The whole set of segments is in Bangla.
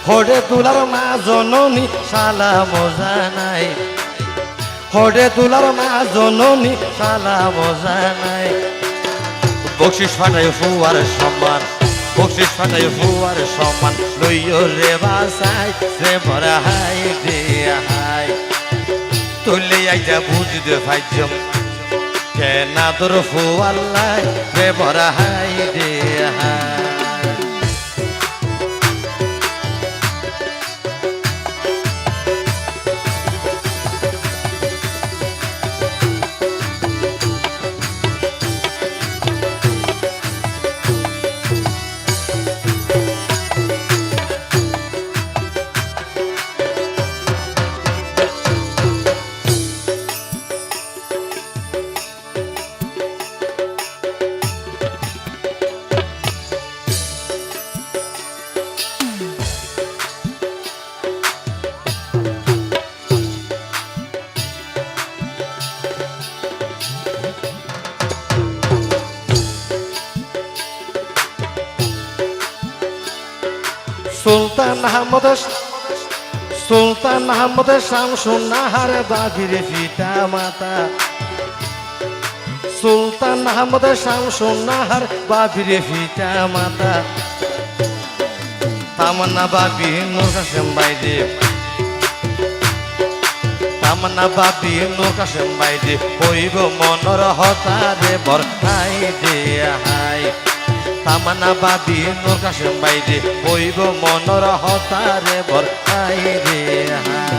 হরে তুলার মা জননী সালাম জানাই, হরে তুলার মা জননী সালাম জানাই। বকশিস ফাটাই ফুয়ার সম্মান, বকশিস ফাটাই ফুয়ার সম্মান, লইও রে বাসাই রে ভরা হাই রে হাই। তুলে আইজা বুঝতে ভাইজম কেন তোর ফুয়াল্লাই রে ভরা হাই রে হাই। সুলতান আহমদ, সুলতান আহমদ শামসুন নাহার বাবির পিতা মাতা, সুলতান আহমদ শামসুন নাহার বাবির পিতা মাতা। তামান্না বাবি নূর কাসেম বাইরে, তামান্না বাবি নূর কাসেম বাইরে, কইব মনর হতারে বর হাই দে হাই। তামান্না বাবি নূর কাসেম বাইরে, কইব মনর হতারে বর হাই রে হাই।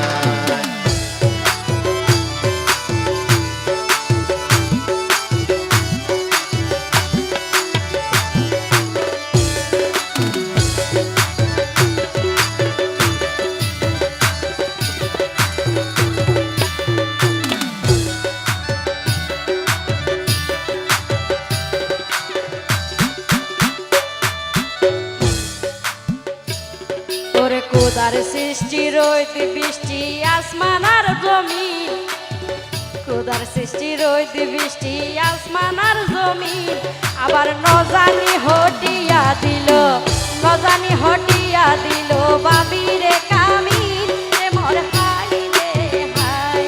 খোদার সৃষ্টি রইতে বৃষ্টি আসমান আর জমিন, খোদার সৃষ্টি রইতে বৃষ্টি আসমান আর জমিন। আবার নজানি হটিয়া দিল, নজানি হটিয়া দিল বাবিরে কামিন রে মোর হাই রে হাই।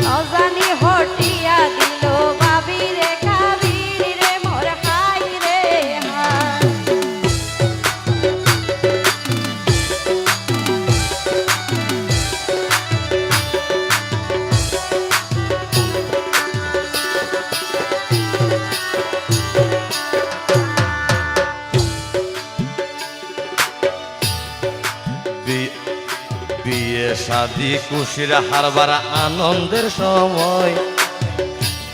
নজানি হটিয়া দিল বাবিরে কামিন রে মোর হাই রে হাই। বিয়ে শাদি খুশির হারবার আনন্দের সময়,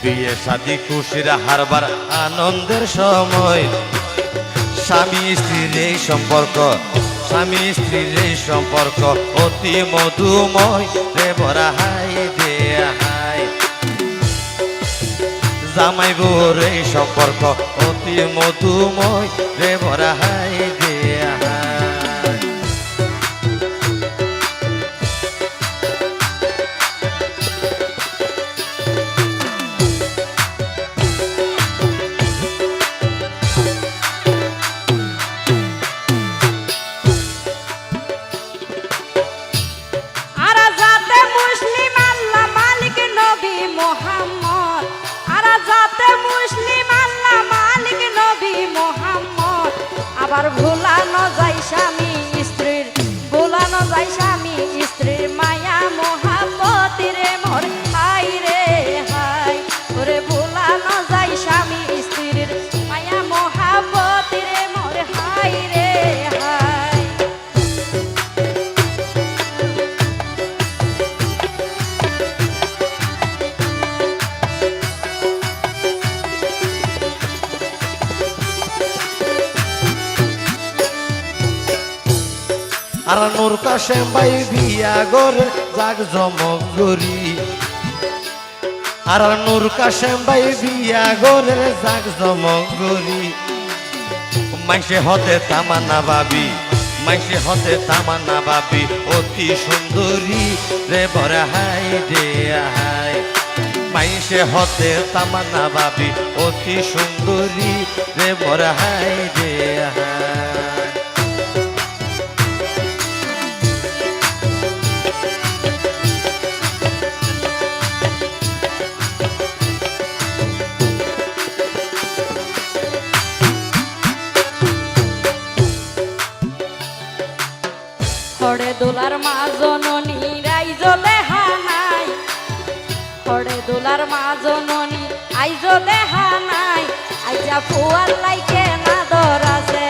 বিয়ে শাদি খুশির হারবার আনন্দের সময়। স্বামী স্ত্রীর এই সম্পর্ক, স্বামী স্ত্রীর এই সম্পর্ক অতি মধুময় রে ভরা হাই রে হাই। জামাই বউর এই সম্পর্ক অতি মধুময় রে ভরা হাই রে হাই। আবার ভুলানো যায় স্বামী স্ত্রীর, ভুলানো যায় স্বামী স্ত্রীর মায়া মোহাব্বত রে মোর হাই রে হাই। ওরে ভুলানো যায় স্বামী স্ত্রীর মায়া মোহাব্বত রে মোর হাই রে হাই। আর নূর কাসেম ভাই বিয়া গরে জাগ জমক গরি, আর নূর কাসেম ভাই বিয়া গরে জাগ জমক গরি। মাইসে হতে তামান্না বাবি, মাইসে হতে তামান্না বাবি অতি সুন্দরী রে ভরা হাই রে হাই। মাইসে হতে তামান্না বাবি অতি সুন্দরী রে ভরা হাই রে হাই। দেখা নাই আইজা ফুয়ার লাইকে না দরাছে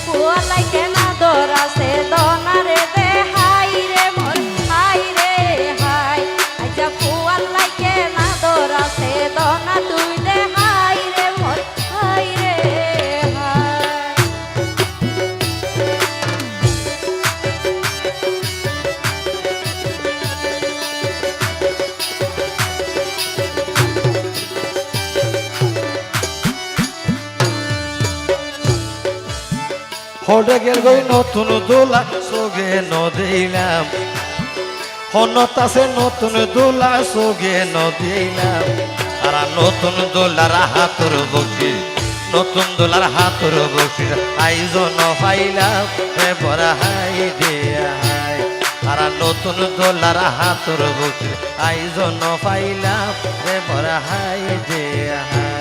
ফুয়ার লাইকে না দরাছে দনারে দে হাই রে মোর হাই রে হাই আইজা ফুয়ার লাইকে না দরাছে দনা তুই দে হাই রে মোর হাই রে হাই হডে গেল গই নতুন দোলা সোগে নদিলাম হনত আছে নতুন দোলা সোগে নদিলাম আর নতুন দোলার হাতর বসি নতুন দোলার হাতর বসি আইজন পাইলাম হে বড় হাই দে হাই আর নতুন দোলার হাতর বসি আইজন পাইলাম হে বড় হাই দে হাই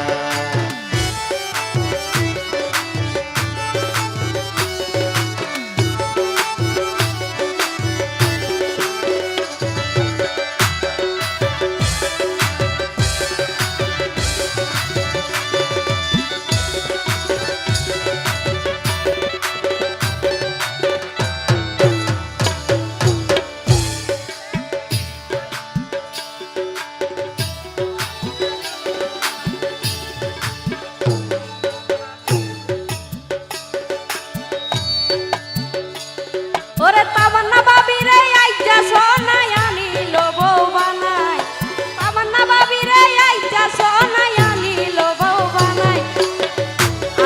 ওরে তামান্না বাবি রে আইজা সোনাই আনিল বউ বানাই তামান্না বাবি রে আইজা সোনাই আনিল বউ বানাই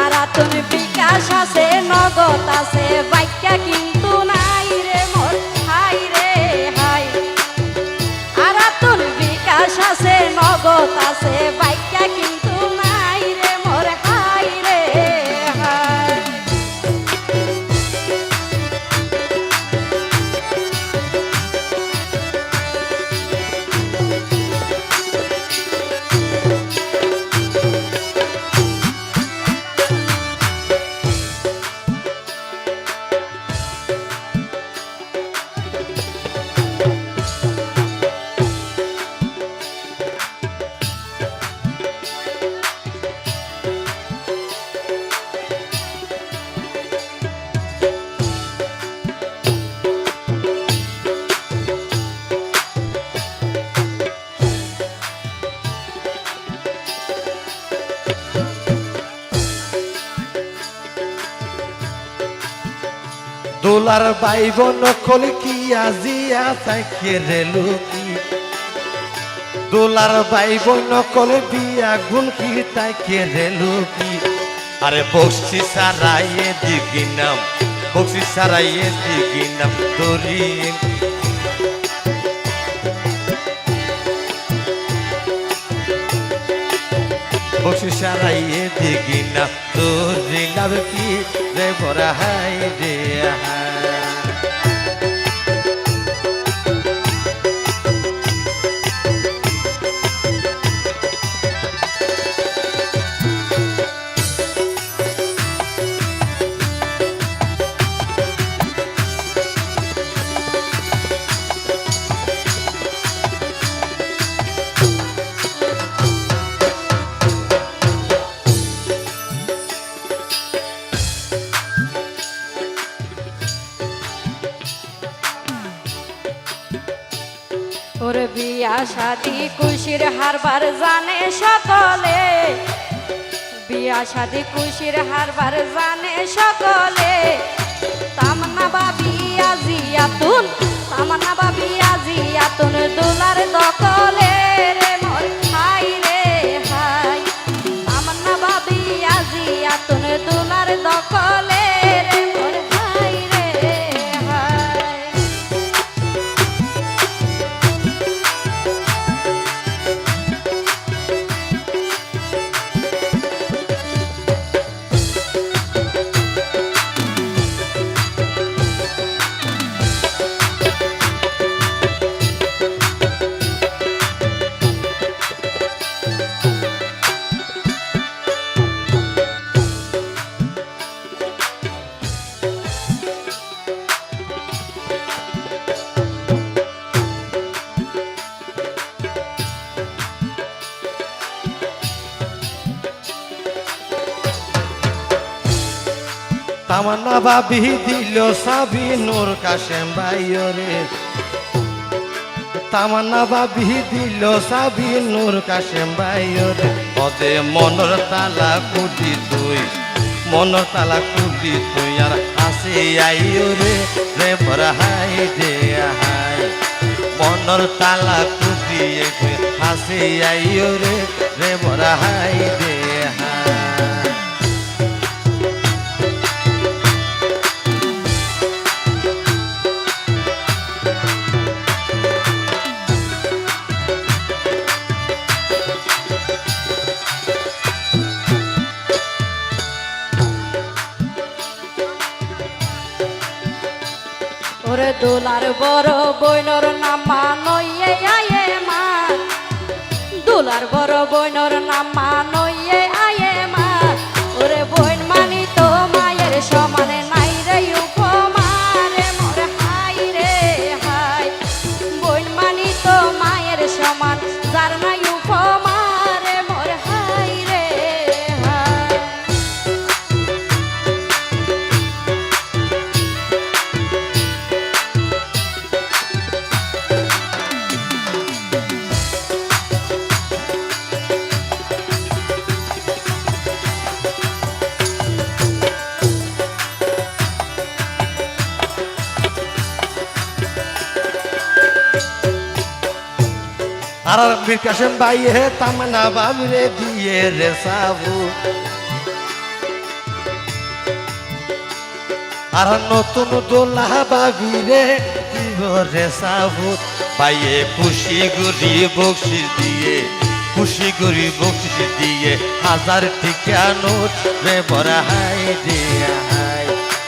আর তুমি বিকাশ আছে নগদ আছে বাইকা কিন্তু নাই রে মোর হাই রে হাই আর তুমি বিকাশ আছে নগদ আছে বাইকা কিন্তু নাই রে মোর হাই রে হাই দোলার বাইব নকল কি আজিয়া তাকে রেলুকি দোলার বাইব নকল বিয়া গুন কি তাকে রেলুকি আরে বক্সি সারাইয়ে দিগিনাম বক্সি সারাইয়ে দিগিনাম দরিয়ে বক্সি সারাইয়ে দিগিনাম দরিলাম কি রে বড় হাই রে হাই ওর বিয়া শাদি খুশির হারবার জানে সকলে বিয়া শাদি খুশির হারবার জানে সকলে তামান্না বাবি আজিয়াতুন তামান্না বাবি আজিয়াতুন দোলার দকলে রে মোর হাই রে হাই তামান্না বাবি আজিয়াতুন দোলার দকলে রে মোর হাই রে হাই তামান্না ভাবি দিল সাবি নূর কাশেম ভাইরে তামান্না ভাবি দিল সাবি নূর কাশেম ভাইরে ওদে মনর তালা কুটি তুই মনর তালা কুটি তুই আর আসে আইও রে রে ভরা হাই রে হাই মনর তালা কুটি তুই আসে আইও রে রে ভরা হাই রে হাই ওরে দোলার বড় বইনর নামা নইয়ে আয়ে মা দোলার বড় বইনর নামা নইয়ে আয়ে মা ওরে বইন মানি তো মায়ের সমানে নাই রে উপমা রে মোর হাই রে হাই বইন মানি তো মায়ের সমান যার নাই উপমা রে মোর হাই রে হাই আর বীর কাশেম ভাই হে তামান্না বাবরে দিয়ে রে সাবু আর নতুন দোলা বাবি রে দিব রে সাবু পাইয়ে খুশি গরি বকশিস দিয়ে খুশি গরি বকশিস দিয়ে 1000 টিকা নোট রে ভরা হাই রে হাই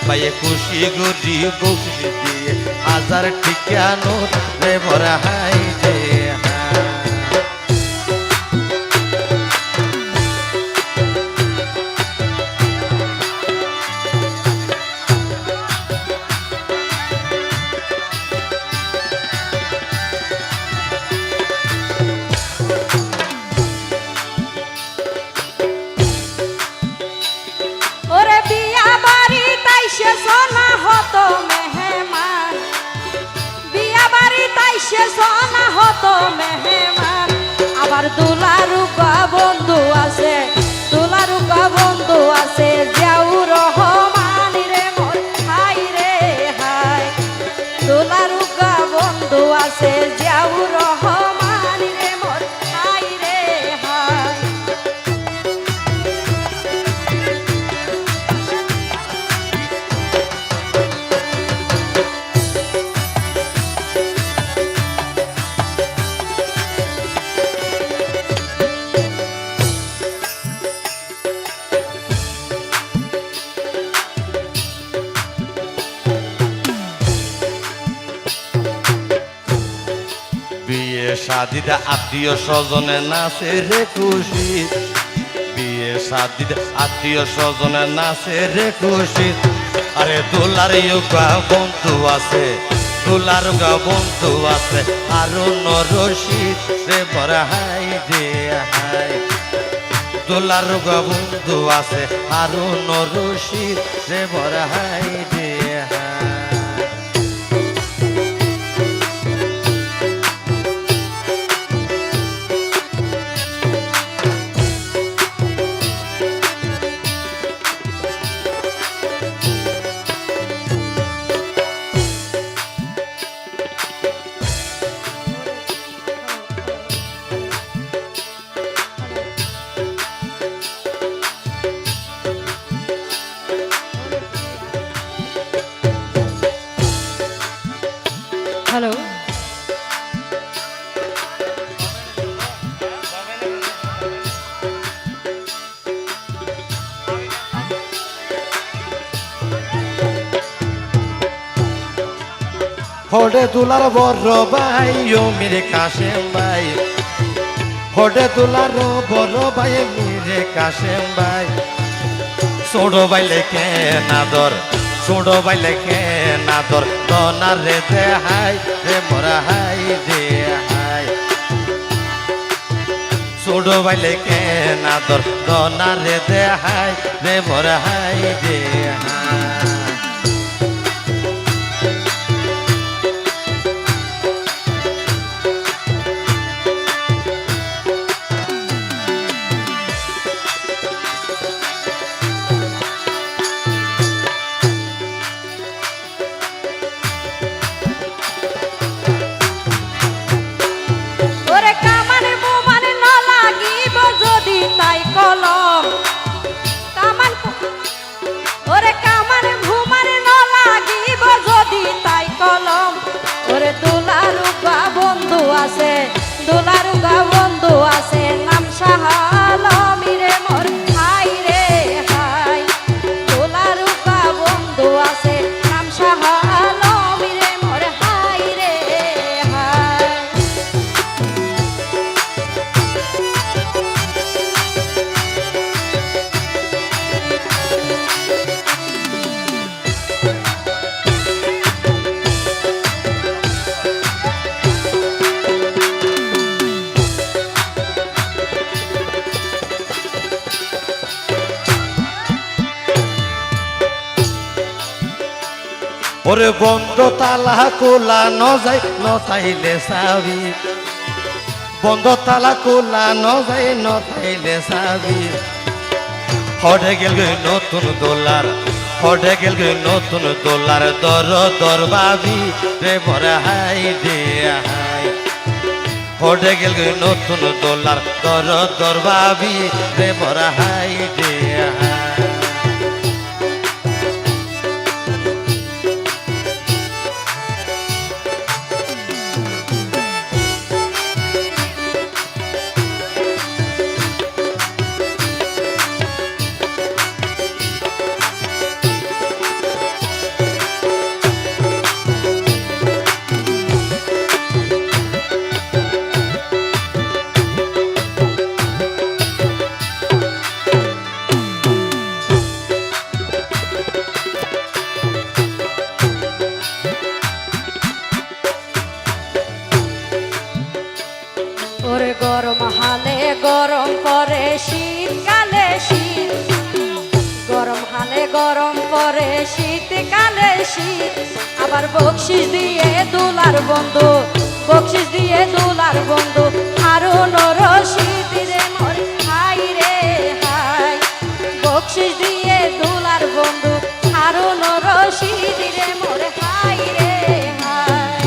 পাইয়ে খুশি গরি বকশিস দিয়ে 1000 টিকা নোট রে ভরা হাই রে হাই ওরে বিয়া বাড়ি তাইসে সোনা হতো মেহমান বিয়া বাড়ি তাইসে সোনা হতো মেহমান আবার দুলারুকা বন্ধু আছে দুলারুকা বন্ধু আছে যাও রহমান রে মোর হাই রে হাই দুলারুকা বন্ধু আছে যাও রহমান রে মোর হাই রে হাই বিয়ে শাদিদা আত্মীয় স্বজনে নাচে রে খুশি বিয়ে শাদিদা আত্মীয় স্বজনে নাচে রে খুশি আরে দোলার ইউকা বন্ধু আছে দোলার গা বন্ধু আছে আরো নরশিদ রে ভরা হাই রে হাই দোলার গা বন্ধু আছে আরো নরশিদ রে ভরা হাই রে হাই হ্যালো হোডে দুলার বড় ভাই ও মেরে কাশেম ভাই হোডে দুলার বড় ভাই মেরে কাশেম ভাই ছোড়ো বাইলে কে নাদর ছোড়ো বাইলে কে নাদর দনা রে দে হাই রে মোরা হাই দে হাই ছোড়ো বাইলে কে নাদর দনা রে দে হাই রে মোরা হাই দে হাই আছে দুলারুকা বন্ধু আছে নাম শাহালমিরে মোর হাই রে হাই দুলারুকা বন্ধু আছে নাম শাহালমিরে মোর হাই রে হাই ওরে বন্ধ তালা কোলা ন যায় ন তাইলে চাবি বন্ধ তালা কোলা ন যায় ন তাইলে চাবি হঠে গেল নতুন দোলার হঠে গেল নতুন দোলার দর দর বাবি রে ভরা হাই দে হাই হঠে গেল নতুন দোলার দর দর বাবি রে ভরা হাই দে হাই ওরে গরম হালে গরম করে শীতকালে শীত গরম হালে গরম করে শীতকালে শীত আবার বকশিস দিয়ে দুলার বন্ধু বকশিস দিয়ে দুলার বন্ধু হারুন রশিদ রে মোর হাই রে হাই বকশিস দিয়ে দুলার বন্ধু হারুন রশিদ রে মোর হাই রে হাই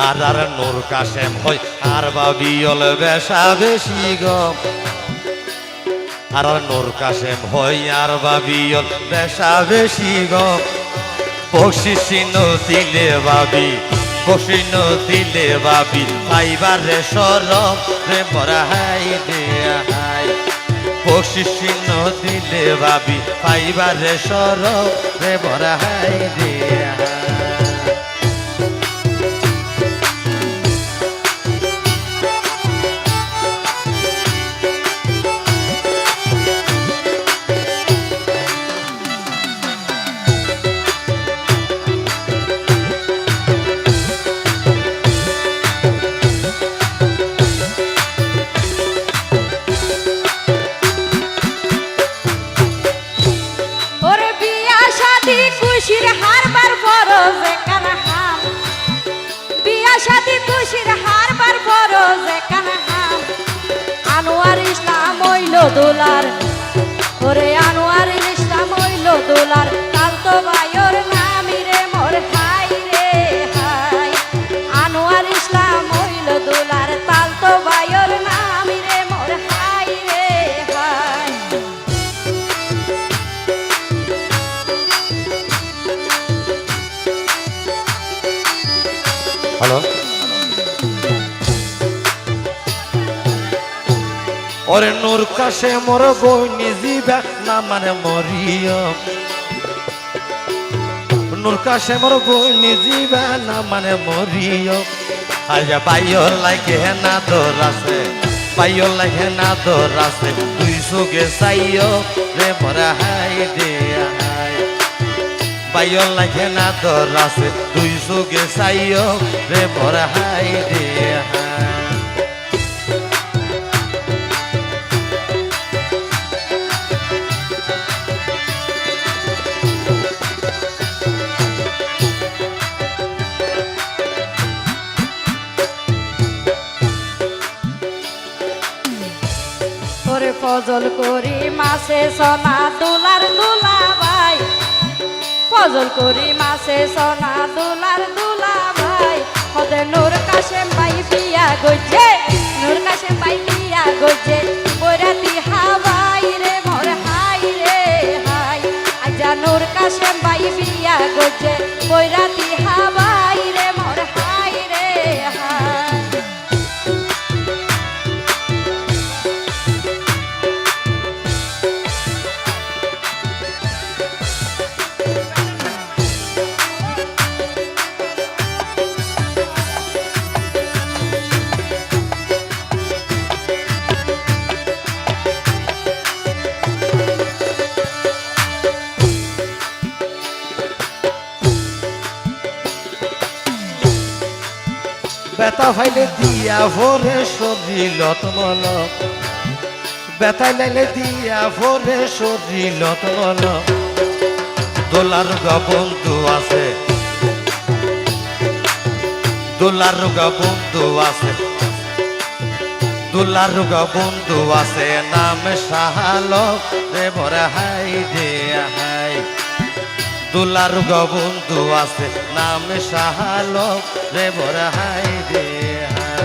আর আর নূর কাশেম হই আর বাবিয়ল বেশা বেশি গম আর আর নূর কাশেম হই আর বাবিয়ল বেশা বেশি গম বকশিসিন দিলে বাবি বসিন দিলে বাবি পাইবার রে সরম রে মরা হাই দে হাই বকশিসিন দিলে বাবি পাইবার রে সরম রে মরা হাই দে হাই ওরে বিয়া শাদি খুশির হারবার ফরজ কান হাম বিয়া শাদি খুশির হারবার ফরজ কান হাম আনোয়ার ইসলাম হইল দোলার ওরে আনোয়ার ইসলাম হইল দোলার কাল তো ভাইয়ের নামি রে মোর হাই রে হাই আনোয়ার ইসলাম হইল দোলার তাল তো ভাইয়ের নামি রে মোর হাই রে হাই হ্যালো ওরে নূর কাশে মোর বইনি জিবা না মানে মরিয়ম নূর কাশে মোর বইনি জিবা না মানে মরিয়ম আজা বাইয়র লাগে না দর আছে বাইয়র লাগে না দর আছে তুই সুগে চাইও রে মরা হাই দে হাই বাইয়র লাগে না দর আছে তুই সুগে চাইও রে মরা হাই দে হাই ওরে ফজল করি মাসে সোনা দুলার দুলা ভাই ফজল করি মাসে সোনা দুলার দুলা ভাই হদে নূর কাশেম ভাই বিয়া গইছে নূর কাশেম ভাই বিয়া গইছে বৈরাতি হাওয়াই রে মোর হাই রে হাই আজা নূর কাশেম ভাই বিয়া গইছে বৈরাতি হাওয়াই রে মোর হাই রে হাই বেতা ফাইলে দিয়া ভোরে শরীলত মল বেতা লাইলে দিয়া ভোরে শরীলত মল দোলার গা বন্ধু আছে দোলার গা বন্ধু আছে দোলার গা বন্ধু আছে নাম সাহালক রে ভরে হাই রে হাই দোলার গা বন্ধু আছে নাম সাহালক রে ভরে হাই রে হাই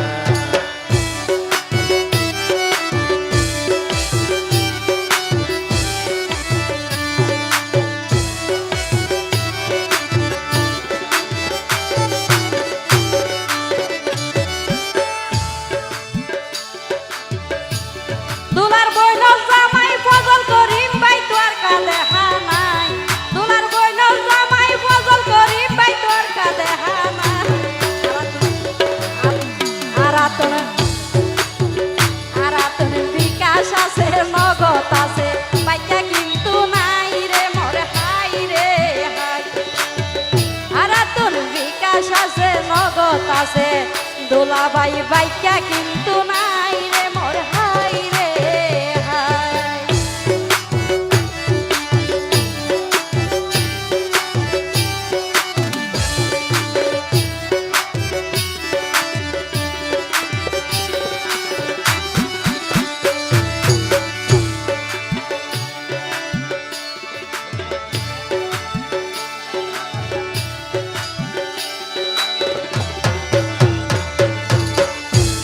দুলার বইন জামাই ফজল করিম ভাই তোর কাঁধে হানাই দুলার বইন জামাই ফজল করিম ভাই তোর কাঁধে হানাই আরাতন বিকাশ আছে নগদ আছে বাইকা কিন্তু নাই রে মোর হাই রে হাই আরাতন বিকাশ আছে নগদ আছে দুলাভাই বাইকা কিন্তু নাই রে মোর হাই রে হাই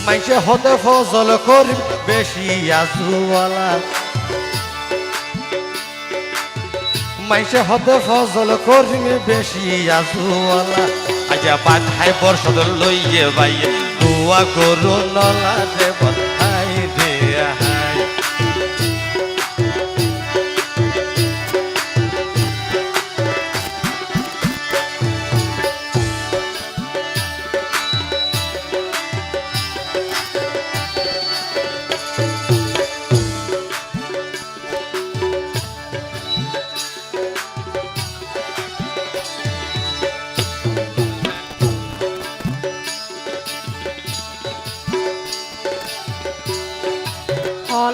মাইসে হতে ফজল করিম বেশি আজুওয়ালা মাইসে হতে ফজল করিম বেশি আজুওয়ালা আজা বাধাই বর্ষদ লইয়ে বাইয়ে দুয়া গরু নলা রে হাই রে হাই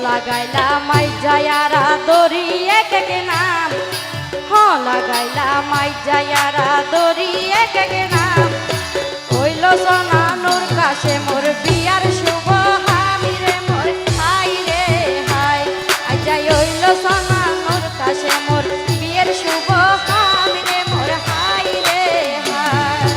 লাগাইলা মাই যায়ারা দড়ি এক এক নাম লাগাইলা মাই যায়ারা দড়ি এক এক নাম হইল সোনা নূর কাশে মোর বিয়ার শুভ হামি রে মোর হাই রে হাই আজাই হইল সোনা নূর কাশে মোর বিয়ের শুভ হামি রে মোর হাই রে হাই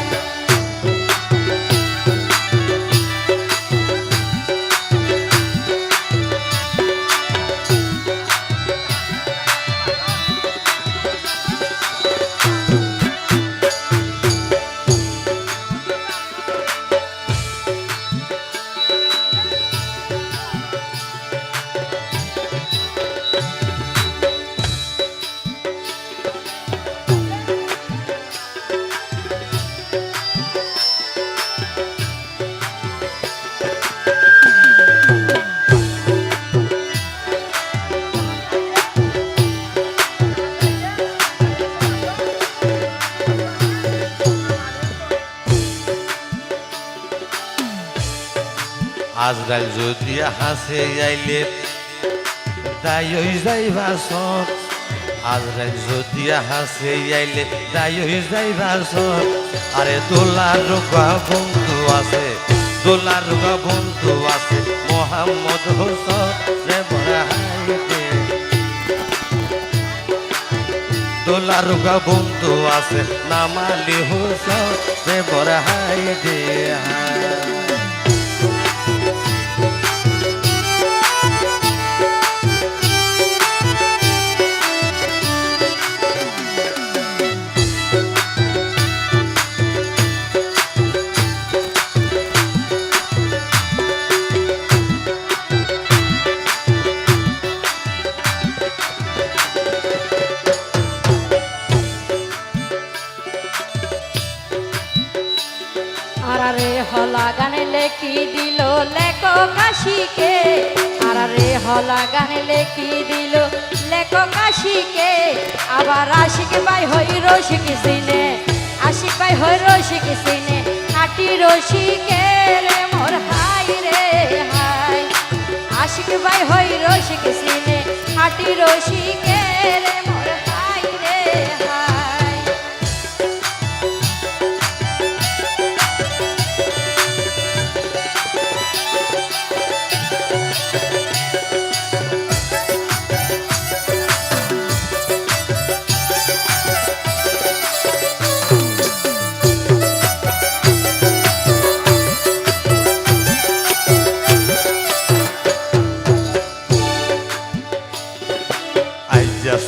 আজরাইল যদি হাসে আইলে তাই ওই যাইবা সব আজরাইল যদি হাসে আইলে তাই ওই যাইবা সব আরে দোলার রোগা বন্ধু আছে দোলার রোগা বন্ধু আছে মোহাম্মদ হোসেন রে বড় হাইতে লারুগা বন্ধু আছে নামালি হোসেন রে বড় হাই রে হাই। আরে হলা গানে লেখি দিল লেখক আশিকে, আরে হলা গানে লেখি দিল লেখক আশিকে। আবার আশিক ভাই হই রসিক সিনে, আশিক ভাই হই রসিক সিনে, খাটি রসিকে রে মোর হাই রে হাই। আশিক ভাই হই রসিক সিনে, খাটি রসিকে রে মোর হাই রে হাই।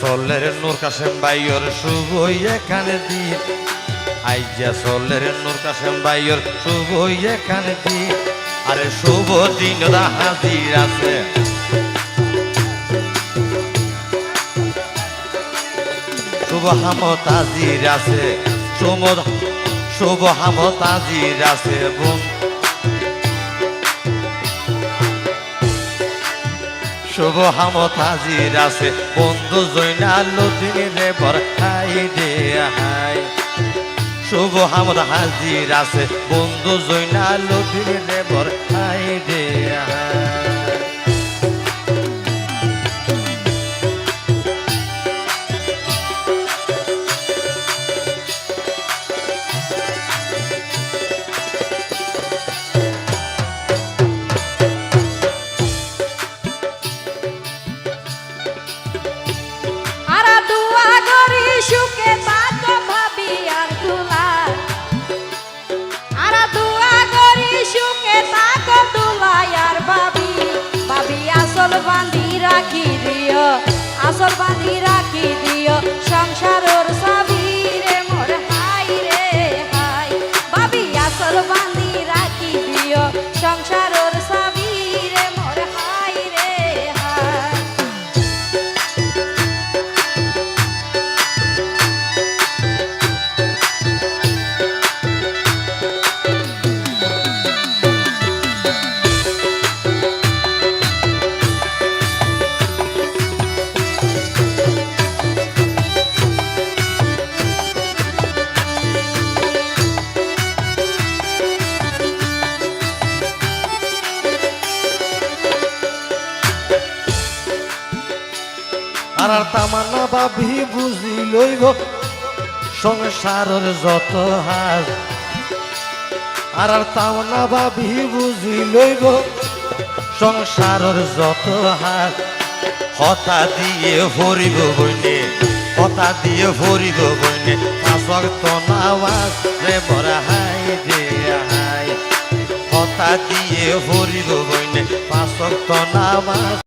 চলের নূর কাশেম ভাইয়ের শুভ এখানে দিন, আইজা চলের নূর কাশেম ভাইয়ের শুভ এখানে দিন। আরে শুভ দিন হাজির আছে, শুভ হামত হাজির আছে, শুভ হামত হাজির আছে বোন। শুভ হামত হাজির আছে বন্ধু জৈনালুদ্দিন রে বড় হাই রে হাই। শুভ হামত হাজির আছে বন্ধু জৈনালুদ্দিন রে বড় হাই রে হাই। সুখে থাকো ভাবি আর দুলাল, আরা দুয়া করি সুখে থাকো দুলাই আর ভাবি। ভাবি আসল বাঁধি রাখি দিও, আসল বাঁধি রাখি দিও সংসারের চাবি রে মোর হাই রে হাই। ভাবি আসল বাঁধি রাখি দিও সংসারের চাবি রে মোর হাই রে হাই। আর তামান্না ভাবি বুঝি লইব সংসারের যত হার। আর তামান্না ভাবি বুঝি লইব সংসারের যত হার। হতা দিয়ে ভরিব বইনে, হতা দিয়ে ভরিব বইনে পাঁচ ওয়াক্ত নামাজ রে বড় হাই রে হাই। হতা দিয়ে ভরিব বইনে পাঁচ ওয়াক্ত নামাজ।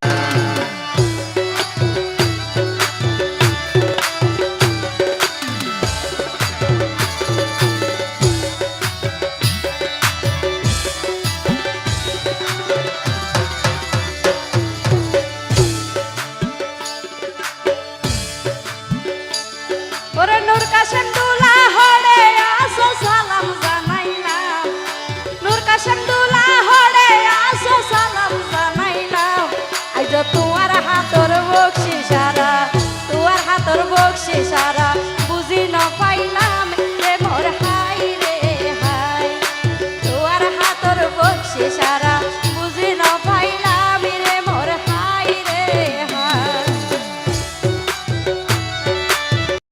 ওরে নূর কাশেম দুলা হড়ে আসো সালাম জানাইলাম, নূর কাশেম দুলা হড়ে আসো সালাম জানাইলাম। আইজ তোমার হাতর বকশিস সারা, তোমার হাতর বকশিস সারা